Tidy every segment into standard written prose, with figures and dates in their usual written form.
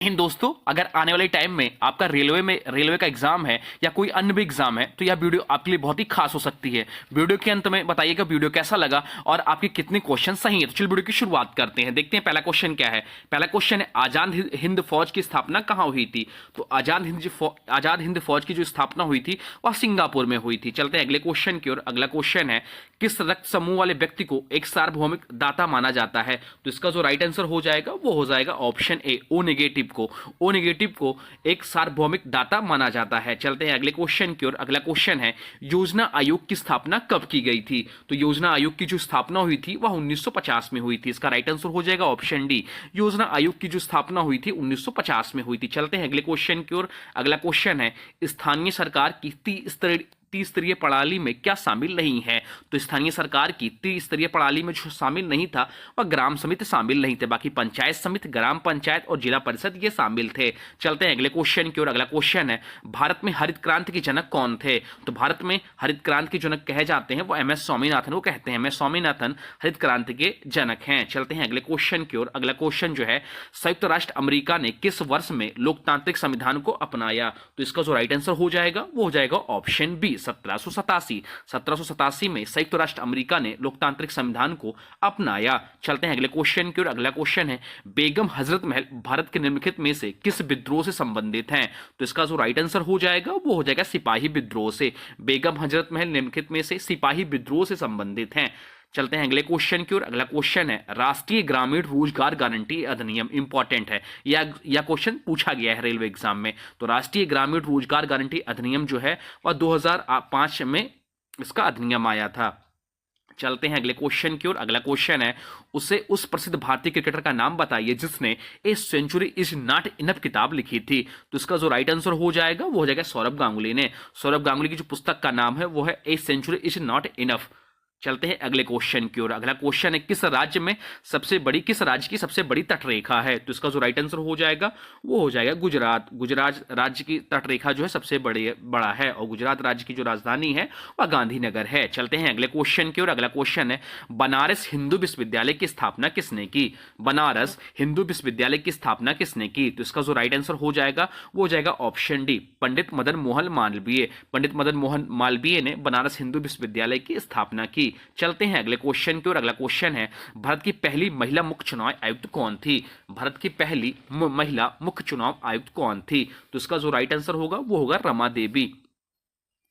इन दोस्तों, अगर आने वाले टाइम में आपका रेलवे का एग्जाम है या कोई अन्य भी एग्जाम है तो यह वीडियो आपके लिए बहुत ही खास हो सकती है। वीडियो के अंत में बताइएगा वीडियो कैसा लगा और आपके कितने क्वेश्चन सही है। तो चलिए वीडियो की शुरुआत करते हैं। देखते हैं पहला क्वेश्चन क्या है। पहला क्वेश्चन है, आजाद हिंद फौज की स्थापना कहाँ हुई थी। तो आजाद हिंद फौज की जो स्थापना हुई थी वह सिंगापुर में हुई थी। चलते हैं अगले क्वेश्चन की ओर। अगला क्वेश्चन है, किस रक्त समूह वाले व्यक्ति को एक सार्वभौमिक दाता माना जाता है। तो इसका जो राइट आंसर हो जाएगा वो हो जाएगा ऑप्शन ए, ओ नेगेटिव को एक सार्वभौमिक दाता माना जाता है। चलते हैं अगले क्वेश्चन की ओर। अगला क्वेश्चन है, योजना आयोग की स्थापना कब की गई थी। तो योजना आयोग की जो स्थापना हुई थी वह 1950 में हुई थी। इसका राइट आंसर हो जाएगा ऑप्शन डी, योजना आयोग की जो स्थापना हुई थी 1950 में हुई थी। चलते हैं अगले क्वेश्चन की ओर। अगला क्वेश्चन है, स्थानीय सरकार की त्रिस्तरीय प्रणाली में क्या शामिल नहीं है। तो स्थानीय सरकार की त्रिस्तरीय प्रणाली में जो शामिल नहीं था वह ग्राम समिति शामिल नहीं थे, बाकी पंचायत समिति, ग्राम पंचायत और जिला परिषद ये शामिल थे। चलते हैं अगले क्वेश्चन की ओर। अगला क्वेश्चन है, भारत में हरित क्रांति के जनक कौन थे। तो भारत में हरित क्रांति के जनक कहे जाते हैं वो एम.एस. स्वामीनाथन, वो कहते हैं एम.एस. स्वामीनाथन हरित क्रांति के जनक हैं। चलते हैं अगले क्वेश्चन की ओर। अगला क्वेश्चन जो है, संयुक्त राष्ट्र अमेरिका ने किस वर्ष में लोकतांत्रिक संविधान को अपनाया। तो इसका जो राइट आंसर हो जाएगा वो हो जाएगा ऑप्शन बी, 1787 में संयुक्त राष्ट्र अमेरिका ने लोकतांत्रिक संविधान को अपनाया। चलते हैं अगले क्वेश्चन की ओर। अगला क्वेश्चन है, बेगम हजरत महल भारत के निम्नलिखित में से किस विद्रोह से संबंधित हैं। तो इसका जो राइट आंसर हो जाएगा वो हो जाएगा सिपाही विद्रोह से। बेगम हजरत महल निम्नलिखित में से सिपाही विद्रोह से संबंधित हैं। चलते हैं अगले क्वेश्चन की ओर। अगला क्वेश्चन है, राष्ट्रीय ग्रामीण रोजगार गारंटी अधिनियम, इंपॉर्टेंट है, यह क्वेश्चन पूछा गया है रेलवे एग्जाम में। तो राष्ट्रीय ग्रामीण रोजगार गारंटी अधिनियम जो है वह 2005 में इसका अधिनियम आया था। चलते हैं अगले क्वेश्चन की ओर। अगला क्वेश्चन है, उसे उस प्रसिद्ध भारतीय क्रिकेटर का नाम बताइए जिसने a century is not enough किताब लिखी थी। तो इसका जो राइट आंसर हो जाएगा वो हो जाएगा सौरभ गांगुली ने। सौरभ गांगुली की जो पुस्तक का नाम है वो है a century is not enough. चलते हैं अगले क्वेश्चन की ओर। अगला क्वेश्चन है, किस राज्य की सबसे बड़ी तटरेखा है। तो इसका जो राइट आंसर हो जाएगा वो हो जाएगा गुजरात। गुजरात राज्य की तटरेखा जो है सबसे बड़ा है और गुजरात राज्य की जो राजधानी है वह गांधीनगर है। चलते हैं अगले क्वेश्चन की ओर। अगला क्वेश्चन है, बनारस हिंदू विश्वविद्यालय की स्थापना किसने की। बनारस हिंदू विश्वविद्यालय की स्थापना किसने की। तो इसका जो राइट आंसर हो जाएगा वो हो जाएगा ऑप्शन डी, पंडित मदन मोहन मालवीय। पंडित मदन मोहन मालवीय ने बनारस हिंदू विश्वविद्यालय की स्थापना की। चलते हैं अगले क्वेश्चन की ओर। अगला क्वेश्चन है, भारत की पहली महिला मुख्य चुनाव आयुक्त कौन थी। भारत की पहली महिला मुख्य चुनाव आयुक्त कौन थी। तो इसका जो राइट आंसर होगा वो होगा रमा देवी।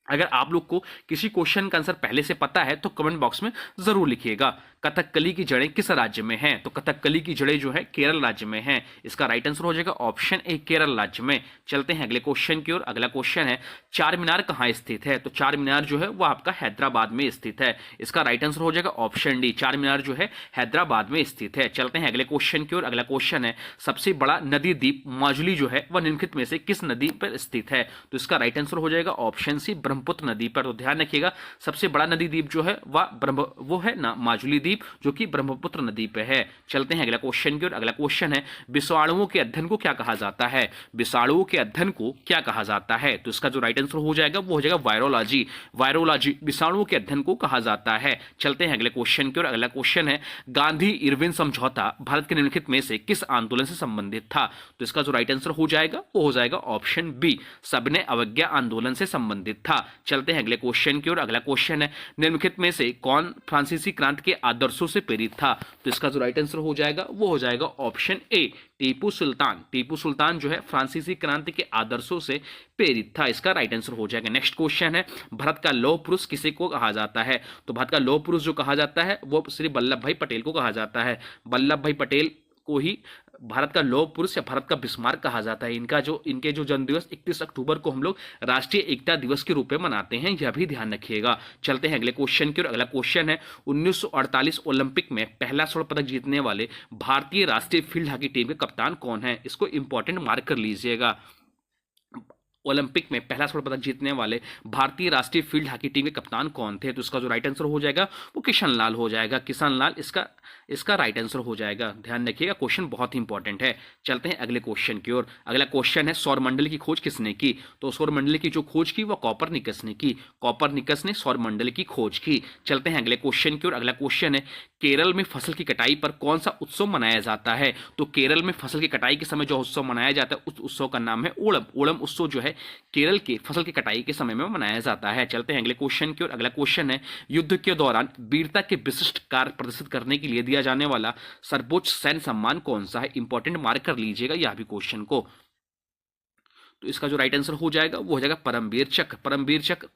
अगर आप लोग को किसी क्वेश्चन का आंसर पहले से पता है तो कमेंट बॉक्स में जरूर लिखिएगा। कथकली की जड़ें किस राज्य में हैं। तो कथकली की जड़ें जो है केरल राज्य में हैं। इसका राइट आंसर हो जाएगा ऑप्शन ए, केरल राज्य में। चलते हैं अगले क्वेश्चन की ओर। अगला क्वेश्चन है, चार मीनार कहाँ स्थित है। तो चार मीनार जो है वो आपका हैदराबाद में स्थित है। इसका राइट आंसर हो जाएगा ऑप्शन डी, चार मीनार जो है हैदराबाद में स्थित है। चलते हैं अगले क्वेश्चन की ओर। अगला क्वेश्चन है, सबसे बड़ा नदी द्वीप माजुली जो है वह निम्नलिखित में से किस नदी पर स्थित है। तो इसका राइट आंसर हो जाएगा ऑप्शन सी, ब्रह्मपुत्र नदी पर। तो ध्यान रखिएगा, सबसे बड़ा नदी द्वीप जो है वो है ना माजुली द्वीप, जो कि ब्रह्मपुत्र नदी पे है। चलते हैं अगला क्वेश्चन की ओर। अगला क्वेश्चन है, विषाणुओं के अध्ययन को क्या कहा जाता है। विषाणुओं के अध्ययन को क्या कहा जाता है। तो इसका जो राइट आंसर हो जाएगा वो हो जाएगा वायरोलॉजी। वायरोलॉजी विषाणुओं के अध्ययन को कहा जाता है। चलते हैं अगले क्वेश्चन की ओर। अगला क्वेश्चन है, गांधी इरविन समझौता भारत के निम्नलिखित में से किस आंदोलन से संबंधित था। तो इसका जो राइट आंसर हो जाएगा वो हो जाएगा ऑप्शन बी, सबने अवज्ञा आंदोलन से संबंधित था। चलते हैं अगले क्वेश्चन की ओर। अगला क्वेश्चन है, निम्नलिखित में से कौन फ्रांसीसी क्रांति के आदर्शों से प्रेरित था। तो इसका जो राइट आंसर हो जाएगा वो हो जाएगा ऑप्शन ए, टीपू सुल्तान। टीपू सुल्तान जो है फ्रांसीसी क्रांति के आदर्शों से प्रेरित था। इसका राइट आंसर हो जाएगा। नेक्स्ट क्वेश्चन है, भारत का लौह पुरुष किसे को कहा जाता है। तो भारत का लौह पुरुष जो कहा जाता है वो श्री वल्लभ भाई पटेल को कहा जाता है। वल्लभ भाई पटेल को ही भारत का लौह पुरुष या भारत का बिस्मार्क कहा जाता है। इनके जो जन्म दिवस 31 अक्टूबर को हम लोग राष्ट्रीय एकता दिवस के रूप में मनाते हैं, यह भी ध्यान रखिएगा। चलते हैं अगले क्वेश्चन की ओर। अगला क्वेश्चन है, 1948 ओलंपिक में पहला स्वर्ण पदक जीतने वाले भारतीय राष्ट्रीय फील्ड हॉकी टीम के कप्तान कौन है। इसको इंपॉर्टेंट मार्क कर लीजिएगा। ओलंपिक में पहला स्वर्ण पदक जीतने वाले भारतीय राष्ट्रीय फील्ड हॉकी टीम के कप्तान कौन थे? तो इसका जो राइट आंसर हो जाएगा वो किशन लाल हो जाएगा। किशन लाल इसका राइट आंसर हो जाएगा। ध्यान रखिएगा, क्वेश्चन बहुत ही इंपॉर्टेंट है। चलते हैं अगले क्वेश्चन की ओर। अगला क्वेश्चन है सौर मंडल की खोज किसने की? तो सौर मंडल की जो खोज की वो कॉपरनिकस ने की। कॉपरनिकस ने सौर मंडल की खोज की। चलते हैं अगले क्वेश्चन की ओर। अगला क्वेश्चन है केरल में फसल की कटाई पर कौन सा उत्सव मनाया जाता है? तो केरल में फसल की कटाई के समय जो उत्सव मनाया जाता है उस उत्सव का नाम है ओणम। ओणम उत्सव जो है केरल के फसल की कटाई के समय में मनाया जाता है। चलते हैं अगले क्वेश्चन की ओर। अगला क्वेश्चन है युद्ध के दौरान वीरता के विशिष्ट कार्य प्रदर्शित करने के लिए दिया जाने वाला सर्वोच्च सैन्य सम्मान कौन सा है? इंपॉर्टेंट मार्क कर लीजिएगा यह भी क्वेश्चन को। तो इसका जो राइट आंसर हो जाएगा वो हो जाएगा परमवीर चक्र। परमवीर चक्र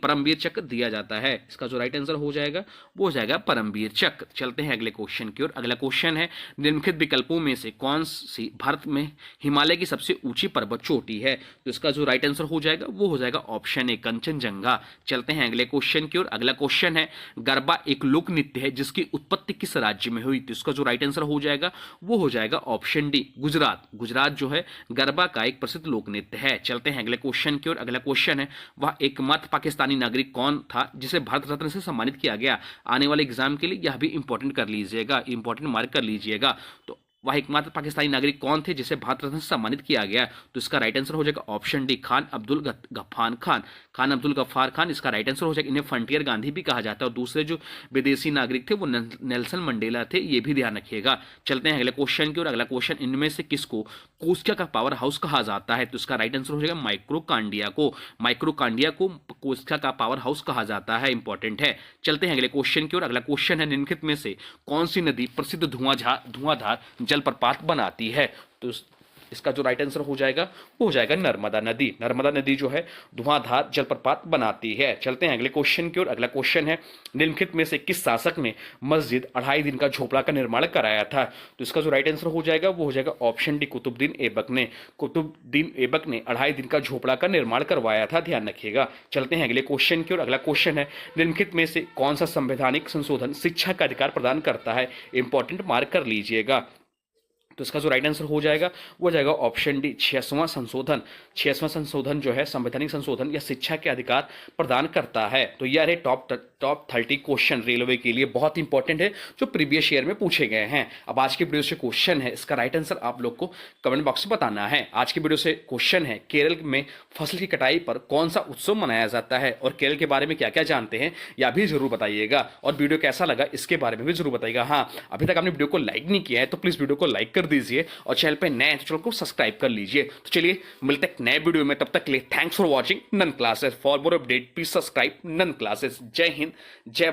परमवीर चक्र दिया जाता है। इसका जो राइट आंसर हो जाएगा वो हो जाएगा परमवीर चक्र। चलते हैं अगले क्वेश्चन की ओर। अगला क्वेश्चन है निम्नलिखित विकल्पों में से कौन सी भारत में हिमालय की सबसे ऊंची पर्वत चोटी है? तो इसका जो राइट आंसर हो जाएगा वो हो जाएगा ऑप्शन ए कंचनजंगा। चलते हैं अगले क्वेश्चन की ओर। अगला क्वेश्चन है गरबा एक लोक नृत्य है जिसकी उत्पत्ति किस राज्य में हुई? तो इसका जो राइट आंसर हो जाएगा वो हो जाएगा ऑप्शन डी गुजरात। गुजरात जो है गरबा का एक प्रसिद्ध लोक नृत्य है। चलते हैं अगले क्वेश्चन की ओर। अगला क्वेश्चन है वह एकमात्र पाकिस्तानी नागरिक कौन था जिसे भारत रत्न से सम्मानित किया गया? आने वाले एग्जाम के लिए यह भी इंपॉर्टेंट कर लीजिएगा, इंपॉर्टेंट मार्क कर लीजिएगा। तो वह एकमात्र पाकिस्तानी नागरिक कौन थे जिसे भारत रत्न से सम्मानित किया गया? तो इसका राइट आंसर हो जाएगा ऑप्शन डी खान अब्दुल गफ्फार खान। खान अब्दुल गफ्फार खान इसका राइट आंसर हो जाएगा। इन्हें फ्रंटियर गांधी भी कहा जाता है। और दूसरे जो विदेशी नागरिक थे वो नेल्सन मंडेला थे, ये भी ध्यान रखिएगा। चलते हैं अगले क्वेश्चन की ओर। अगला क्वेश्चन इनमें से किसको कोस्टिया का पावर हाउस कहा जाता है? तो इसका राइट आंसर हो जाएगा माइक्रोकांडिया को। माइक्रोकांडिया को कोस्टिया का पावर हाउस कहा जाता है, इंपॉर्टेंट है। चलते हैं अगले क्वेश्चन की ओर। अगला क्वेश्चन है निम्नलिखित में से कौन सी नदी प्रसिद्ध धुआंधार जलप्रपात बनाती है? तो इसका जो राइट आंसर हो जाएगा वो हो जाएगा नर्मदा नदी। नर्मदा नदी जो है धुआंधार जलप्रपात बनाती है। चलते हैं अगले क्वेश्चन की ओर। अगला क्वेश्चन है निम्नलिखित में से किस शासक ने मस्जिद 2.5 दिन का झोपड़ा का निर्माण कराया था? तो इसका जो राइट आंसर हो जाएगा वो हो जाएगा ऑप्शन डी कुतुबुद्दीन ऐबक ने। कुतुबुद्दीन ऐबक ने 2.5 दिन का झोपड़ा का निर्माण करवाया था, ध्यान रखिएगा। चलते हैं अगले क्वेश्चन की ओर। अगला क्वेश्चन है निम्नलिखित में से कौन सा संवैधानिक संशोधन शिक्षा का अधिकार प्रदान करता है? इंपॉर्टेंट मार्क कर लीजिएगा। तो इसका जो राइट आंसर हो जाएगा वो जाएगा ऑप्शन डी 66वां संशोधन। 66वां संशोधन जो है संवैधानिक संशोधन या शिक्षा के अधिकार प्रदान करता है। तो यह रहे टॉप 30 क्वेश्चन रेलवे के लिए, बहुत इंपॉर्टेंट है जो प्रीवियस ईयर में पूछे गए हैं। अब आज के वीडियो से क्वेश्चन है, इसका राइट आंसर आप लोग को कमेंट बॉक्स में बताना है। आज के वीडियो से क्वेश्चन है केरल में फसल की कटाई पर कौन सा उत्सव मनाया जाता है? और केरल के बारे में क्या क्या जानते हैं यह भी जरूर बताइएगा। और वीडियो कैसा लगा इसके बारे में भी जरूर बताइएगा। हाँ, अभी तक आपने वीडियो को लाइक नहीं किया है तो प्लीज वीडियो को लाइक कर दीजिए और चैनल पे नए हैं तो चैनल को सब्सक्राइब कर लीजिए। तो चलिए मिलते हैं नए वीडियो में, तब तक के लिए thanks for watching nun classes. For more update please subscribe nun classes. जय हिंद, जय